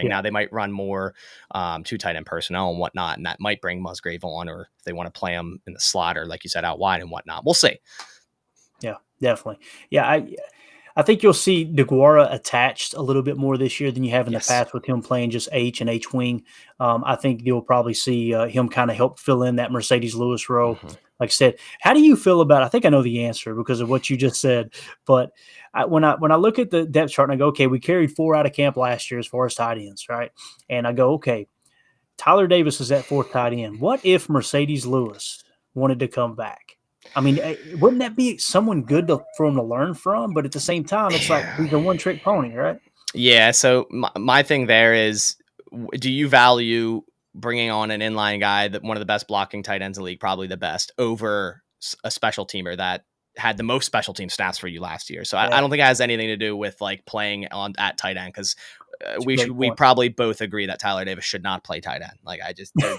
Now they might run more 2 tight end personnel and whatnot, and that might bring Musgrave on, or if they want to play him in the slot or, like you said, out wide and whatnot. We'll see. Yeah, definitely. Yeah, I think you'll see DeGuara attached a little bit more this year than you have in the past with him playing just H and H wing. I think you'll probably see him kind of help fill in that Mercedes Lewis role. Mm-hmm. Like I said, how do you feel about? I think I know the answer because of what you just said. But when I look at the depth chart and I go, okay, we carried 4 out of camp last year as far as tight ends, right? And I go, okay, Tyler Davis is that 4th tight end. What if Mercedes Lewis wanted to come back? I mean, wouldn't that be someone good for him to learn from? But at the same time, it's like he's a one-trick pony, right? Yeah. So my thing there is, do you value bringing on an inline guy, that one of the best blocking tight ends in the league, probably the best, over a special teamer that had the most special team snaps for you last year? So I don't think it has anything to do with like playing at tight end, because we probably both agree that Tyler Davis should not play tight end. Like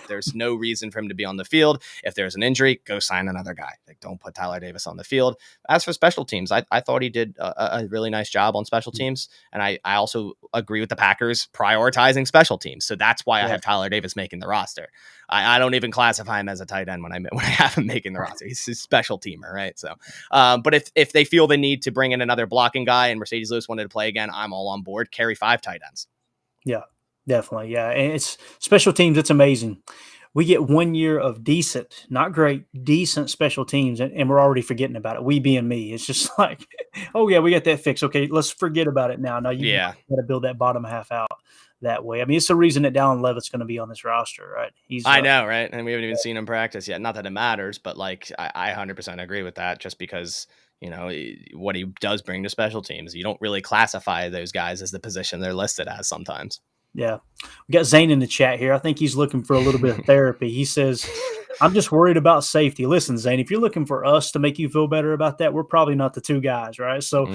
there's no reason for him to be on the field. If there's an injury, go sign another guy. Like, don't put Tyler Davis on the field. As for special teams, I thought he did a really nice job on special teams. And I also agree with the Packers prioritizing special teams. So that's why I have Tyler Davis making the roster. I don't even classify him as a tight end when I have him making the roster. He's a special teamer, right? So, but if they feel the need to bring in another blocking guy and Mercedes Lewis wanted to play again, I'm all on board. Carry 5 tight ends. Yeah, definitely. Yeah, and it's special teams. It's amazing. We get 1 year of decent, not great, decent special teams, and we're already forgetting about it. We being me, it's just like, oh yeah, we got that fixed. Okay, let's forget about it now. Now you got to build that bottom half out that way. I mean, it's the reason that Dallin Levitt's going to be on this roster, right? I know, right? And we haven't even seen him practice yet. Not that it matters, but like I 100% agree with that, just because, you know, what he does bring to special teams. You don't really classify those guys as the position they're listed as sometimes. Yeah. We got Zane in the chat here. I think he's looking for a little bit of therapy. He says, I'm just worried about safety. Listen, Zane, if you're looking for us to make you feel better about that, we're probably not the 2 guys, right? So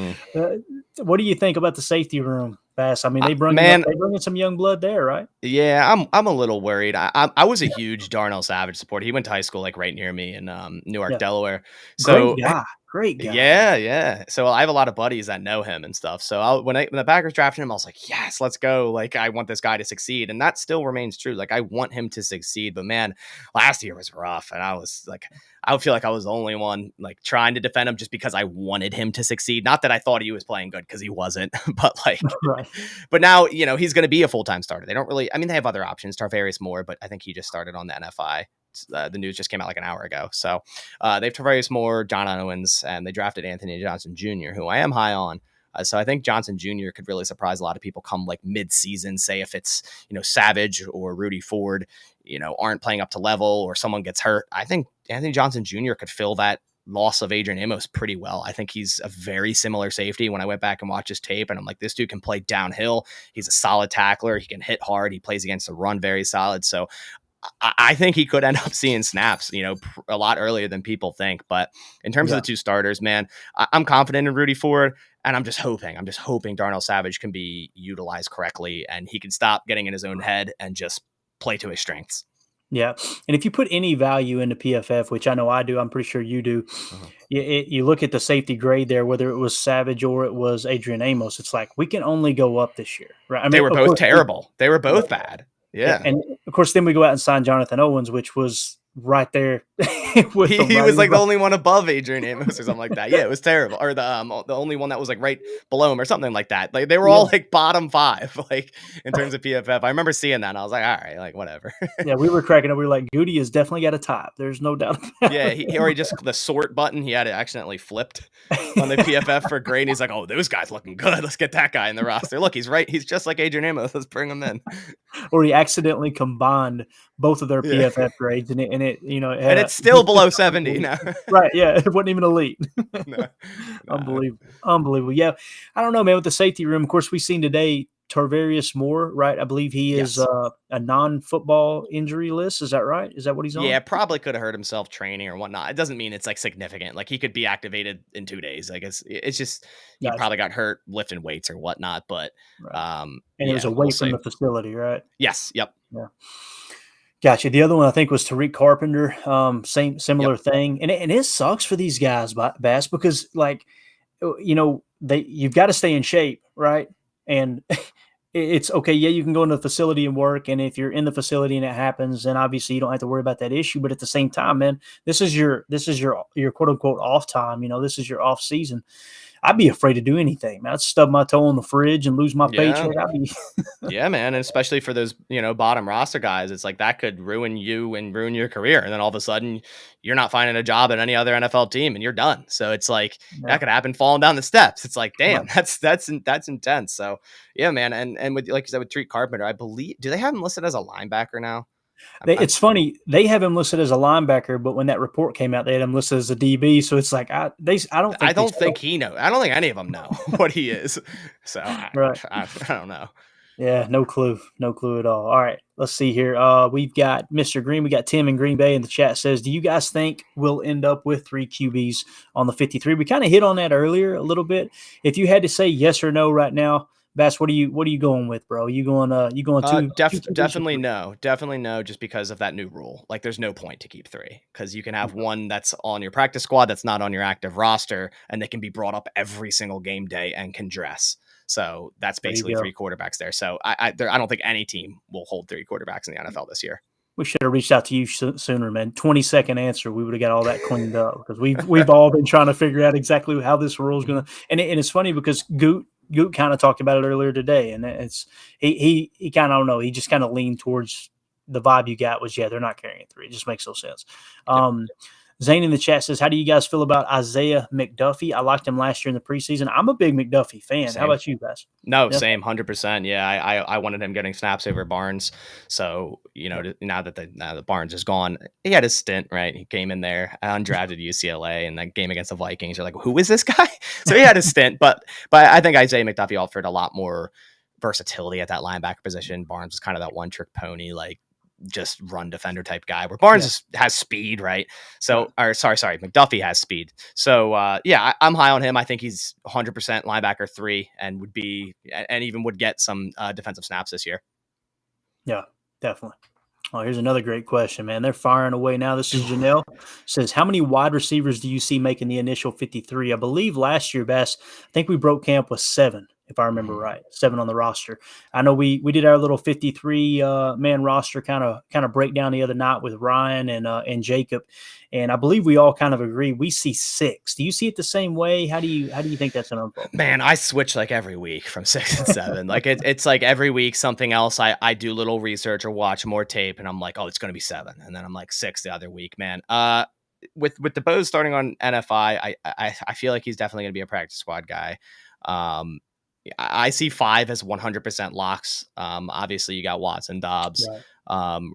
what do you think about the safety room, Bass? I mean, they bring in some young blood there, right? Yeah, I'm a little worried. I was a huge Darnell Savage supporter. He went to high school like right near me in Newark, Delaware. So Great guy. Yeah. So I have a lot of buddies that know him and stuff. So when the Packers drafted him, I was like, yes, let's go. Like, I want this guy to succeed. And that still remains true. Like, I want him to succeed. But man, last year was rough. And I was like, I would feel like I was the only one like trying to defend him just because I wanted him to succeed. Not that I thought he was playing good, because he wasn't, but like, but now, you know, he's going to be a full-time starter. They don't really, I mean, they have other options, Tarvarius Moore, but I think he just started on the NFI. The news just came out like an hour ago. So they have Tarvarius Moore, John Owens, and they drafted Anthony Johnson Jr., who I am high on. So I think Johnson Jr. could really surprise a lot of people come like mid-season, say if it's, you know, Savage or Rudy Ford, you know, aren't playing up to level or someone gets hurt. I think Anthony Johnson Jr. could fill that loss of Adrian Amos pretty well. I think he's a very similar safety. When I went back and watched his tape, and I'm like, this dude can play downhill. He's a solid tackler. He can hit hard. He plays against the run very solid. So I think he could end up seeing snaps, you know, a lot earlier than people think. But in terms of the 2 starters, man, I'm confident in Rudy Ford, and I'm just hoping Darnell Savage can be utilized correctly and he can stop getting in his own head and just play to his strengths. Yeah. And if you put any value into PFF, which I know I do, I'm pretty sure you do, you look at the safety grade there, whether it was Savage or it was Adrian Amos, it's like we can only go up this year, right? I They mean, were of both course, terrible. They were both bad. yeah, Yeah. and of course, then we go out and sign Jonathan Owens, which was right there with them. He Right? was like the only one above Adrian Amos or something like that. Yeah, it was terrible. Or the only one that was like right below him or something like that. Like they were all like bottom 5, like in terms of PFF. I remember seeing that and I was like, all right, like whatever. Yeah, we were cracking up. We were like, Goody has definitely got a top. There's no doubt about Yeah, it. he already just the sort button, he had it accidentally flipped on the PFF for grade. He's like, oh, those guys looking good. Let's get that guy in the roster. Look, he's right. He's just like Adrian Amos. Let's bring him in. Or he accidentally combined both of their PFF grades, and it And it's still below 70 now. Right? Yeah, it wasn't even elite. No. Unbelievable. Yeah, I don't know, man. With the safety room, of course, we've seen today Tarvarius Moore, right? I believe he is a non-football injury list. Is that right? Is that what he's on? Yeah, probably could have hurt himself training or whatnot. It doesn't mean it's like significant. Like he could be activated in 2 days. I guess it's just he probably got hurt lifting weights or whatnot. But and it was away from the facility, right? Yes. Yep. Yeah. Gotcha. The other one I think was Tariq Carpenter. Similar thing, and it sucks for these guys, Bass, because like you've got to stay in shape, right? And it's okay. Yeah, you can go into the facility and work. And if you're in the facility and it happens, then obviously you don't have to worry about that issue. But at the same time, man, this is your quote unquote off time. This is your off season. I'd be afraid to do anything, man. I'd stub my toe in the fridge and lose my paycheck. Yeah, man. And especially for those, bottom roster guys, it's like that could ruin you and ruin your career. And then all of a sudden you're not finding a job at any other NFL team and you're done. So it's like that could happen falling down the steps. It's like, damn, that's intense. So yeah, man. And with, like you said, with Tariq Carpenter, I believe, do they have him listed as a linebacker now? It's funny. They have him listed as a linebacker, but when that report came out, they had him listed as a DB. So it's like I don't think he knows. I don't think any of them know what he is. So I don't know. Yeah, no clue at all. All right, let's see here. We've got Mr. Green. We got Tim in Green Bay in the chat says, do you guys think we'll end up with 3 QBs on the 53? We kind of hit on that earlier a little bit. If you had to say yes or no right now, Bass, what are you going with, bro? You going definitely no, just because of that new rule. Like there's no point to keep 3 because you can have one that's on your practice squad that's not on your active roster, and they can be brought up every single game day and can dress. So that's basically 3 quarterbacks there. So I don't think any team will hold 3 quarterbacks in the NFL this year. We should have reached out to you sooner, man. 20-second answer. We would have got all that cleaned up because we've all been trying to figure out exactly how this rule is going to. And it's funny because Goot kind of talked about it earlier today, and it's he kind of, I don't know, he just kind of leaned towards the vibe you got was, they're not carrying 3. It just makes no sense. Zane in the chat says, how do you guys feel about Isaiah McDuffie? I liked him last year in the preseason. I'm a big McDuffie fan. Same. How about you guys? No, same, 100%. Yeah, I wanted him getting snaps over Barnes. So, now that Barnes is gone, he had his stint, right? He came in there, undrafted UCLA, and that game against the Vikings, you're like, who is this guy? So he had his stint, but I think Isaiah McDuffie offered a lot more versatility at that linebacker position. Barnes was kind of that one-trick pony, like, just run defender type guy, where Barnes has speed, right? So, sorry, McDuffie has speed. So, I'm high on him. I think he's 100% linebacker 3 and even would get some defensive snaps this year. Yeah, definitely. Oh, here's another great question, man. They're firing away now. This is Janelle. Says, how many wide receivers do you see making the initial 53? I believe last year, Bass, I think we broke camp with 7. If I remember right, 7 on the roster. I know we did our little 53 man roster kind of breakdown the other night with Ryan and Jacob, and I believe we all kind of agree we see 6. Do you see it the same way? How do you think that's going to unfold? Man, I switch like every week from 6 and 7. Like it's like every week something else. I do little research or watch more tape, and I'm like, oh, it's going to be 7, and then I'm like 6 the other week, man. With Dubose starting on NFI, I feel like he's definitely going to be a practice squad guy. I see 5 as 100% locks. Obviously, you got Watson, Dobbs,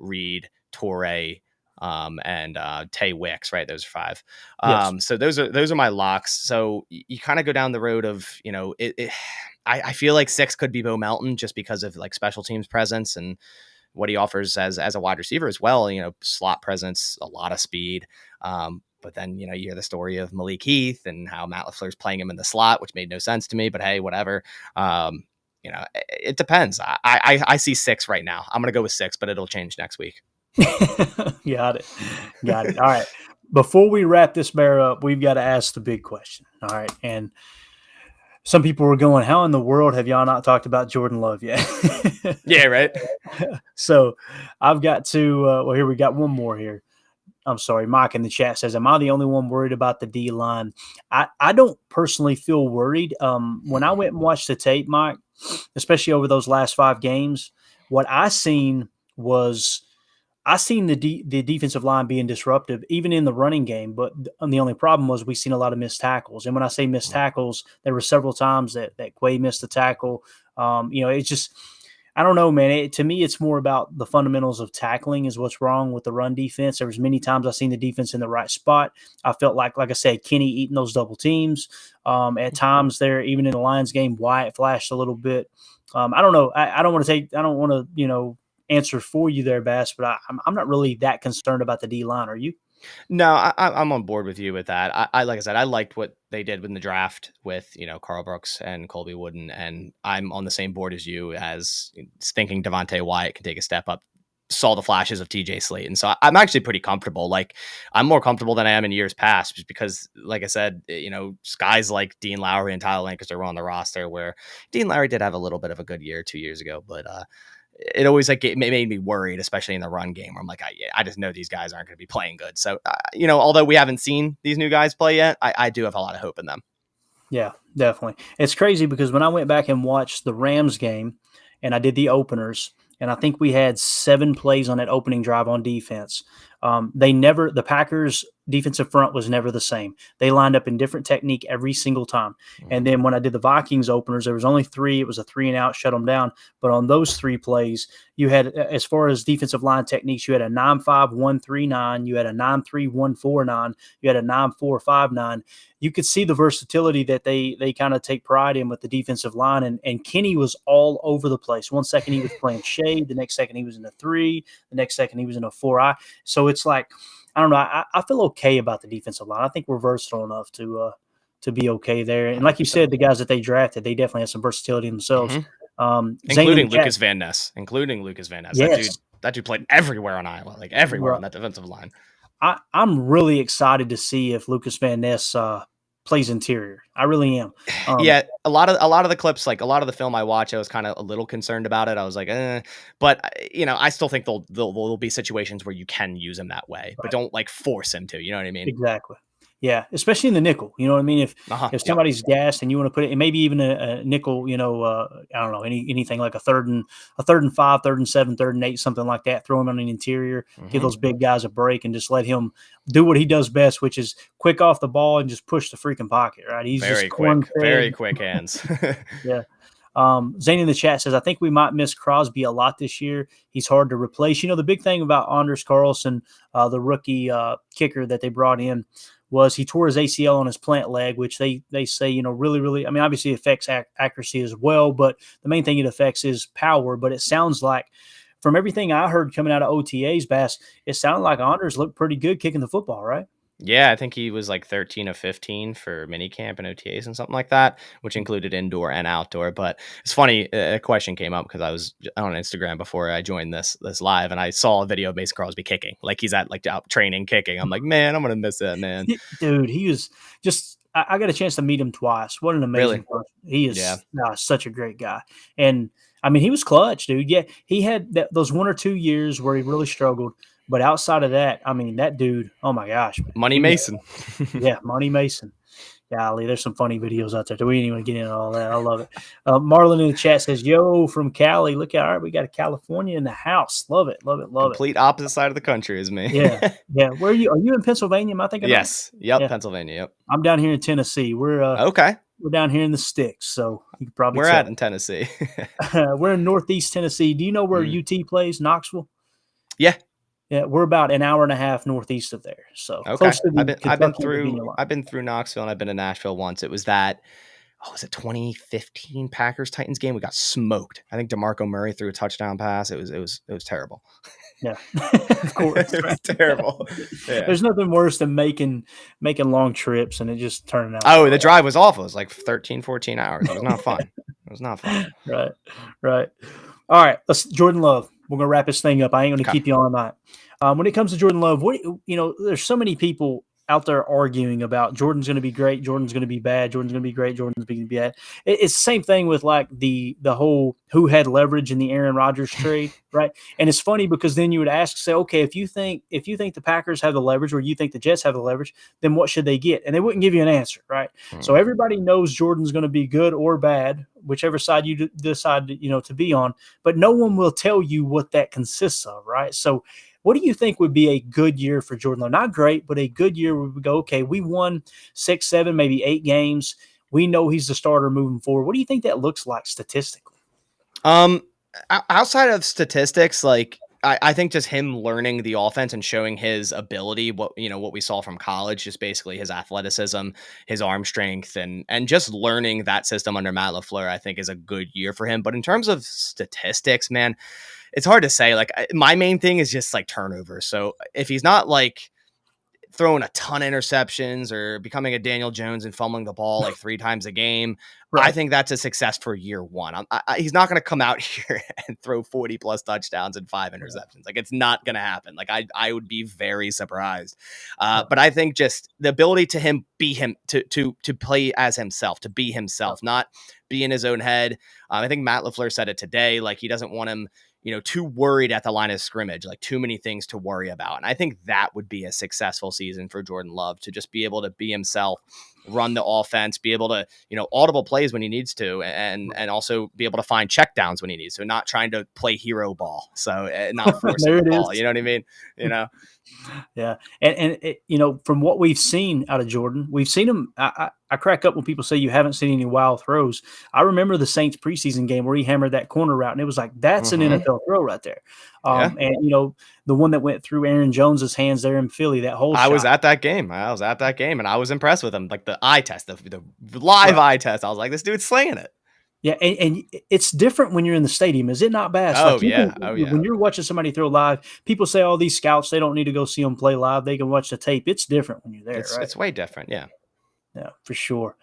Reed, Torrey, and Tay Wicks, right? Those are 5. So those are my locks. So you kind of go down the road of, I feel like 6 could be Bo Melton just because of like special teams presence and what he offers as a wide receiver as well. Slot presence, a lot of speed. But then, you hear the story of Malik Heath and how Matt LaFleur's playing him in the slot, which made no sense to me, but hey, whatever. It depends. I see 6 right now. I'm going to go with 6, but it'll change next week. Got it. Got it. All right. Before we wrap this bear up, we've got to ask the big question. All right. And some people were going, how in the world have y'all not talked about Jordan Love yet? Yeah, right. So I've got to, well, here we got one more here. I'm sorry. Mike in the chat says, am I the only one worried about the D line? I don't personally feel worried. When I went and watched the tape, Mike, especially over those last 5 games, what I seen was the defensive line being disruptive, even in the running game. But the only problem was we seen a lot of missed tackles. And when I say missed tackles, there were several times that Quay missed a tackle. It's just, I don't know, man. To me, it's more about the fundamentals of tackling is what's wrong with the run defense. There was many times I've seen the defense in the right spot. I felt like I said, Kenny eating those double teams. At times there, even in the Lions game, Wyatt flashed a little bit. I don't know. I don't want to answer for you there, Bass, but I'm not really that concerned about the D line. Are you? No, I'm on board with you with that. I like I said, I liked what they did in the draft with Carl Brooks and Colby Wooden, and I'm on the same board as you as thinking Devontae Wyatt can take a step up. Saw the flashes of TJ Slayton, so I'm actually pretty comfortable. Like I'm more comfortable than I am in years past, just because, like I said, guys like Dean Lowry and Tyler Lancaster were on the roster. Where Dean Lowry did have a little bit of a good year 2 years ago, but it always it made me worried, especially in the run game, where I'm like, I just know these guys aren't going to be playing good. So, although we haven't seen these new guys play yet, I do have a lot of hope in them. Yeah, definitely. It's crazy because when I went back and watched the Rams game and I did the openers, and I think we had 7 plays on that opening drive on defense. The Packers defensive front was never the same. They lined up in different technique every single time. And then when I did the Vikings openers, there was only 3. It was a 3 and out, shut them down. But on those 3 plays, you had, as far as defensive line techniques, you had a 9-5-1-3-9, you had a 9-3-1-4-9, you had a 9-4-5-9. You could see the versatility that they kind of take pride in with the defensive line. And Kenny was all over the place. One second he was playing shade, the next second he was in a 3, the next second he was in a 4. So it's like, I don't know. I feel okay about the defensive line. I think we're versatile enough to be okay there. And like you said, the guys that they drafted, they definitely have some versatility themselves. Including Lucas Van Ness. Yes. That dude played everywhere on Iowa, like everywhere on that defensive line. I'm really excited to see if Lucas Van Ness plays interior. I really am. Yeah, a lot of the clips, like a lot of the film I watch, I was kind of a little concerned about it. I was like, but I still think there'll be situations where you can use him that way, but don't like force him to. You know what I mean? Exactly. Yeah, especially in the nickel. You know what I mean? If somebody's gassed and you want to put it, and maybe even a nickel, I don't know, anything like a 3rd and 5, 3rd and 7, 3rd and 8, something like that. Throw him on an interior, give those big guys a break, and just let him do what he does best, which is quick off the ball and just push the freaking pocket. Right? He's very just quick, very quick hands. Yeah. Zane in the chat says, I think we might miss Crosby a lot this year. He's hard to replace. The big thing about Anders Carlson, the rookie kicker that they brought in, was he tore his ACL on his plant leg, which they say, really, really, I mean, obviously it affects accuracy as well, but the main thing it affects is power. But it sounds like, from everything I heard coming out of OTAs, Bass, it sounded like Anders looked pretty good kicking the football, right? Yeah, I think he was like 13 of 15 for minicamp and OTAs and something like that, which included indoor and outdoor. But it's funny, a question came up because I was on Instagram before I joined this live, and I saw a video of Mason Crosby kicking. Like he's at out training kicking. I'm like, man, I'm gonna miss that, man. Dude, he was just. I got a chance to meet him twice. What an amazing person. He is such a great guy. And I mean, he was clutch, dude. Yeah, he had those 1 or 2 years where he really struggled. But outside of that, I mean, that dude, oh my gosh. Man. Money Mason. Yeah, Money Mason. Golly, there's some funny videos out there. We didn't even get into all that. I love it. Marlon in the chat says, yo, from Cali. Look at, all right, we got a California in the house. Love it, love it, love Complete opposite side of the country is me. Yeah. Where are you? Are you in Pennsylvania? Am I thinking? Yes. Yep, yeah. Pennsylvania, yep. I'm down here in Tennessee. We're okay. We're down here in the sticks, so you can probably We're at in Tennessee. We're in Northeast Tennessee. Do you know where UT plays? Knoxville? Yeah. Yeah, we're about an hour and a half northeast of there. So okay. Close to I've been through Knoxville, and I've been to Nashville once. It was that was it 2015 Packers Titans game? We got smoked. I think DeMarco Murray threw a touchdown pass. It was terrible. Yeah, of course. It was terrible. Yeah. There's nothing worse than making long trips and it just turning out. Oh, the drive was awful. It was like 13, 14 hours. It was not fun. It was not fun. Right. All right. Jordan Love. We're going to wrap this thing up. I ain't going to keep you all night. When it comes to Jordan Love, there's so many people out there arguing about Jordan's going to be great, Jordan's going to be bad, Jordan's going to be great, Jordan's going to be bad. It's the same thing with like the whole who had leverage in the Aaron Rodgers trade, right? And it's funny because then you would say, okay, if you think the Packers have the leverage or you think the Jets have the leverage, then what should they get? And they wouldn't give you an answer, right? So everybody knows Jordan's going to be good or bad, whichever side you decide to be on, but no one will tell you what that consists of, right? So what do you think would be a good year for Jordan Love? Not great, but a good year where we go, okay, we won 6, 7, maybe 8 games. We know he's the starter moving forward. What do you think that looks like statistically? Outside of statistics, like I think just him learning the offense and showing his ability, what we saw from college, just basically his athleticism, his arm strength, and just learning that system under Matt LaFleur, I think is a good year for him. But in terms of statistics, man, it's hard to say. Like my main thing is just like turnovers. So if he's not like throwing a ton of interceptions or becoming a Daniel Jones and fumbling the ball like 3 times a game, right, I think that's a success for year one. He's not going to come out here and throw 40 plus touchdowns and 5 interceptions. Like it's not going to happen. Like I would be very surprised. But I think just the ability to him be him, to play as himself, to be himself, not be in his own head. I think Matt LaFleur said it today. Like he doesn't want him, too worried at the line of scrimmage, like too many things to worry about. And I think that would be a successful season for Jordan Love, to just be able to be himself, run the offense, be able to, audible plays when he needs to, and also be able to find checkdowns when he needs to, not trying to play hero ball. So not forcing the ball, you know what I mean? Yeah. And it, from what we've seen out of Jordan, we've seen him. I crack up when people say you haven't seen any wild throws. I remember the Saints preseason game where he hammered that corner route, and it was like, that's an NFL throw right there. And, the one that went through Aaron Jones's hands there in Philly, that whole shot. I was at that game, and I was impressed with him. Like the eye test, the live eye test. I was like, this dude's slaying it. Yeah, and it's different when you're in the stadium. Is it not bad? When you're watching somebody throw live, people say, oh, these scouts, they don't need to go see them play live. They can watch the tape. It's different when you're there, right? It's way different, yeah. Yeah, for sure.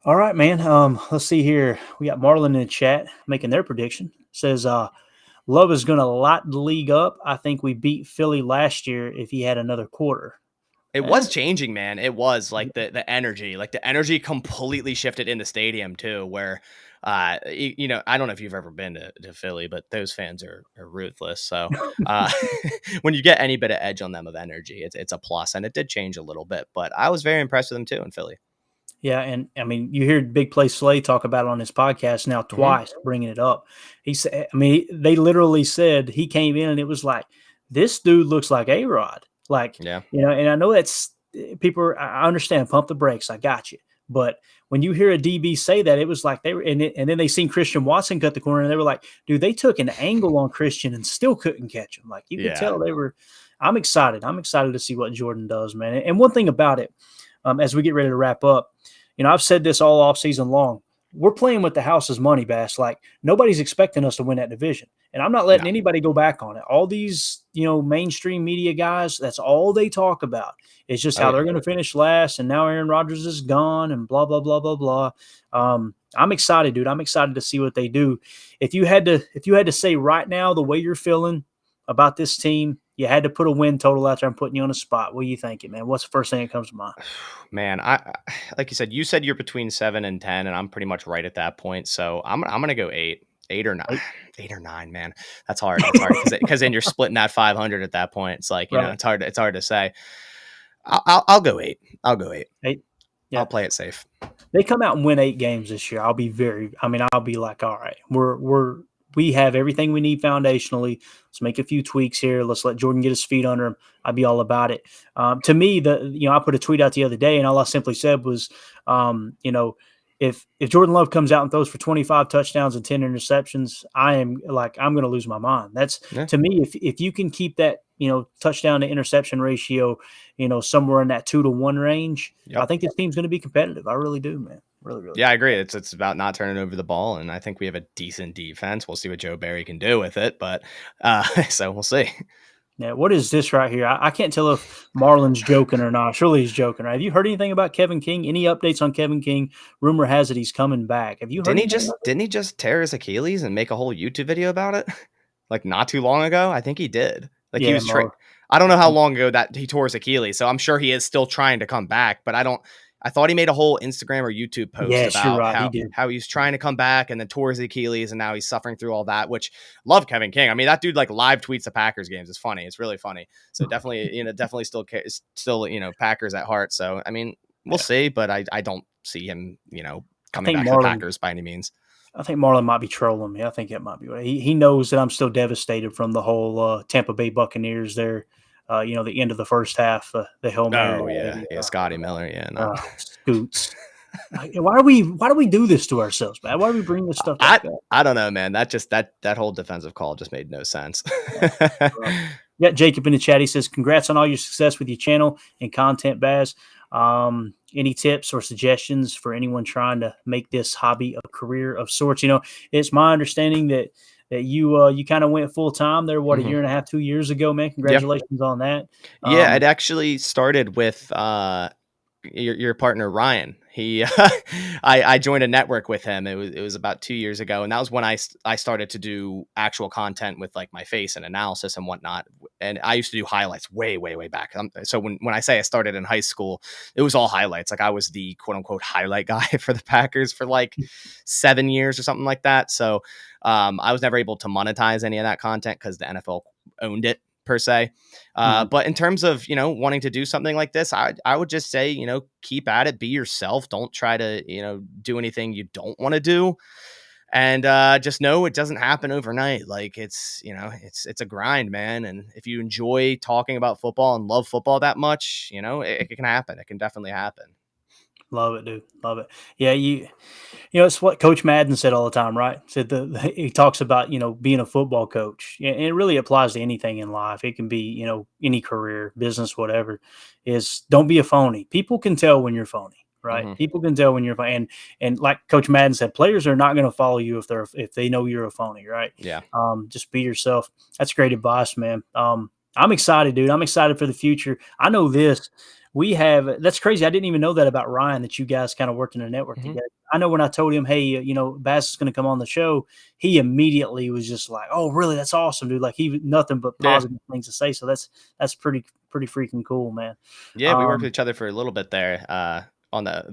All right, man. Let's see here. We got Marlon in the chat making their prediction. Says, Love is going to light the league up. I think we beat Philly last year if he had another quarter. It was changing, man. It was like the energy completely shifted in the stadium too, where I don't know if you've ever been to Philly, but those fans are ruthless. So when you get any bit of edge on them of energy, it's a plus. And it did change a little bit, but I was very impressed with them too in Philly. Yeah, and I mean, you hear Big Play Slay talk about it on his podcast now twice, bringing it up. He said, they literally said he came in and it was like, this dude looks like A-Rod. Like, and I know that's people. I understand, pump the brakes. I got you. But when you hear a DB say that, it was like they were, and then they seen Christian Watson cut the corner, and they were like, dude, they took an angle on Christian and still couldn't catch him. Like you could tell they were. I'm excited. I'm excited to see what Jordan does, man. And one thing about it, as we get ready to wrap up, I've said this all off season long. We're playing with the house's money, Bass. Like nobody's expecting us to win that division. And I'm not letting anybody go back on it. All these, mainstream media guys, that's all they talk about. It's just how they're going to finish last. And now Aaron Rodgers is gone and blah, blah, blah, blah, blah. I'm excited, dude. I'm excited to see what they do. If you had to say right now, the way you're feeling about this team, you had to put a win total out there. I'm putting you on a spot. What are you thinking, man? What's the first thing that comes to mind? Man, I like you said you're between 7 and 10, and I'm pretty much right at that point. So I'm gonna go 8 or 9. 8 or 9, man. That's hard. That's hard because then you're splitting that 500 at that point. It's like it's hard. It's hard to say. I'll go 8. I'll go 8. 8. Yeah. I'll play it safe. They come out and win 8 games this year. I'll be like, all right, we have everything we need foundationally. Let's make a few tweaks here. Let's let Jordan get his feet under him. I'd be all about it. To me, I put a tweet out the other day, and all I simply said was, if Jordan Love comes out and throws for 25 touchdowns and 10 interceptions, I'm going to lose my mind. That's to me, if you can keep that, touchdown to interception ratio, somewhere in that 2-to-1 range, I think this team's going to be competitive. I really do, man. Really, really. Yeah, I agree. It's about not turning over the ball, and I think we have a decent defense. We'll see what Joe Barry can do with it, but so we'll see. Yeah, what is this right here? I can't tell if Marlon's joking or not. Surely he's joking, right? Have you heard anything about Kevin King? Any updates on Kevin King? Rumor has it he's coming back. Have you heard? Didn't he just tear his Achilles and make a whole YouTube video about it? Like not too long ago? I think he did. Like he was I don't know how long ago that he tore his Achilles, so I'm sure he is still trying to come back, but I thought he made a whole Instagram or YouTube post about how he's trying to come back and then tore his Achilles and now he's suffering through all that, which love Kevin King. I mean, that dude like live tweets the Packers games. It's funny. It's really funny. So definitely still, Packers at heart. So, I mean, we'll see, but I don't see him, coming back to the Packers by any means. I think Marlon might be trolling me. I think it might be. He knows that I'm still devastated from the whole Tampa Bay Buccaneers there. The end of the first half, the Hail Mary. Scotty Miller, Scoots. Why do we do this to ourselves, man? Why do we bring this stuff up? I don't know, man. That whole defensive call just made no sense. Yeah, Jacob in the chat, he says, congrats on all your success with your channel and content, Baz. Any tips or suggestions for anyone trying to make this hobby a career of sorts? It's my understanding that you kind of went full time there, a year and a half, 2 years ago, man. Congratulations on that. Yeah, it actually started with your partner Ryan. He I joined a network with him. It was about 2 years ago, and that was when I started to do actual content with like my face and analysis and whatnot. And I used to do highlights way back. So when I say I started in high school, it was all highlights. Like I was the quote unquote highlight guy for the Packers for like 7 years or something like that. So I was never able to monetize any of that content because the NFL owned it, per se. But in terms of, wanting to do something like this, I would just say, keep at it, be yourself. Don't try to, do anything you don't want to do. And just know it doesn't happen overnight. Like it's a grind, man. And if you enjoy talking about football and love football that much, it can happen. It can definitely happen. Love it, dude. Love it. Yeah, it's what Coach Madden said all the time, right? He talks about, being a football coach. And it really applies to anything in life. It can be, any career, business, whatever, is don't be a phony. People can tell when you're phony, right? Mm-hmm. People can tell when you're phony. And like Coach Madden said, players are not going to follow you if they know you're a phony, right? Yeah. Just be yourself. That's great advice, man. I'm excited, dude. I'm excited for the future. I know this. That's crazy. I didn't even know that about Ryan, that you guys kind of worked in a network together. I know when I told him, hey, Bass is going to come on the show, he immediately was just like, oh, really? That's awesome, dude. Like nothing but positive things to say. So that's pretty freaking cool, man. Yeah. We worked with each other for a little bit there.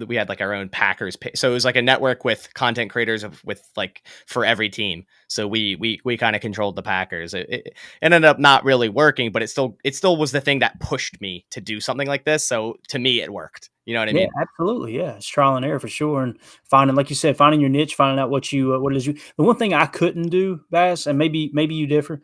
We had like our own Packers page. So it was like a network with content creators with like for every team. So we kind of controlled the Packers. It ended up not really working, but it still was the thing that pushed me to do something like this. So to me, it worked. You know what I mean? Yeah, absolutely. Yeah. It's trial and error for sure. And like you said, finding your niche, finding out what it is the one thing I couldn't do, Bass, and maybe you differ.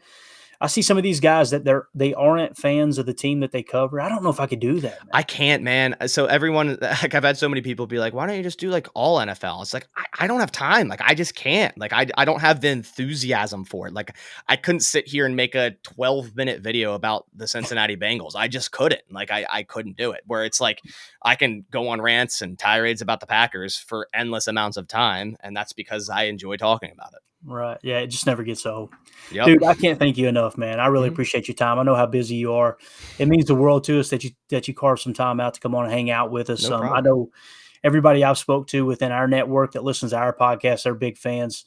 I see some of these guys that they aren't fans of the team that they cover. I don't know if I could do that, man. I can't, man. So everyone, like I've had so many people be like, why don't you just do like all NFL? It's like, I don't have time. Like I just can't. Like I don't have the enthusiasm for it. Like I couldn't sit here and make a 12-minute video about the Cincinnati Bengals. I just couldn't. Like I couldn't do it. Where it's like I can go on rants and tirades about the Packers for endless amounts of time. And that's because I enjoy talking about it. Right. Yeah. It just never gets old. Yep. Dude, I can't thank you enough, man. I really appreciate your time. I know how busy you are. It means the world to us that you carve some time out to come on and hang out with us. I know everybody I've spoke to within our network that listens to our podcast, they're big fans.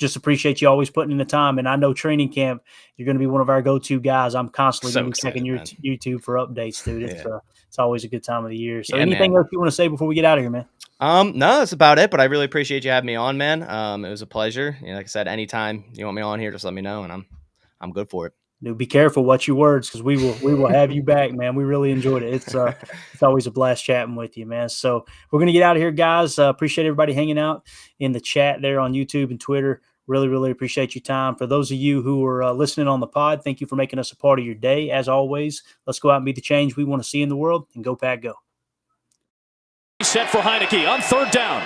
Just appreciate you always putting in the time. And I know training camp, you're going to be one of our go-to guys. I'm constantly going to be checking your YouTube for updates, dude. It's always a good time of the year. So anything else you want to say before we get out of here, man? No, that's about it. But I really appreciate you having me on, man. It was a pleasure. Like I said, anytime you want me on here, just let me know, and I'm good for it. Dude, be careful what your words, because we will have you back, man. We really enjoyed it. It's always a blast chatting with you, man. So we're gonna get out of here, guys. Appreciate everybody hanging out in the chat there on YouTube and Twitter. Really appreciate your time. For those of you who are listening on the pod, thank you for making us a part of your day. As always, let's go out and be the change we want to see in the world, and go Pack go. Set for Heineke on third down.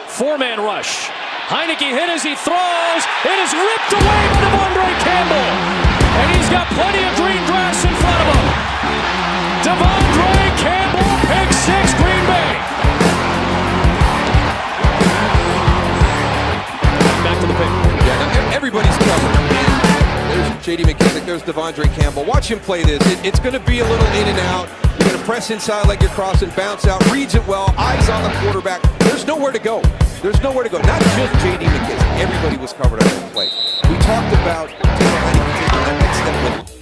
4-man rush. Heineke hit as he throws. It is ripped away by Devondre Campbell. And he's got plenty of green grass in front of him. Devondre Campbell, pick 6, Green Bay. Back to the pick. Yeah, now everybody's covered. There's J.D. McKissick, there's Devondre Campbell. Watch him play this. It's going to be a little in and out. You're going to press inside like you're crossing, bounce out, reads it well, eyes on the quarterback. There's nowhere to go. There's nowhere to go. Not just J.D. McKissick. Everybody was covered on that play. We talked about taking that next step with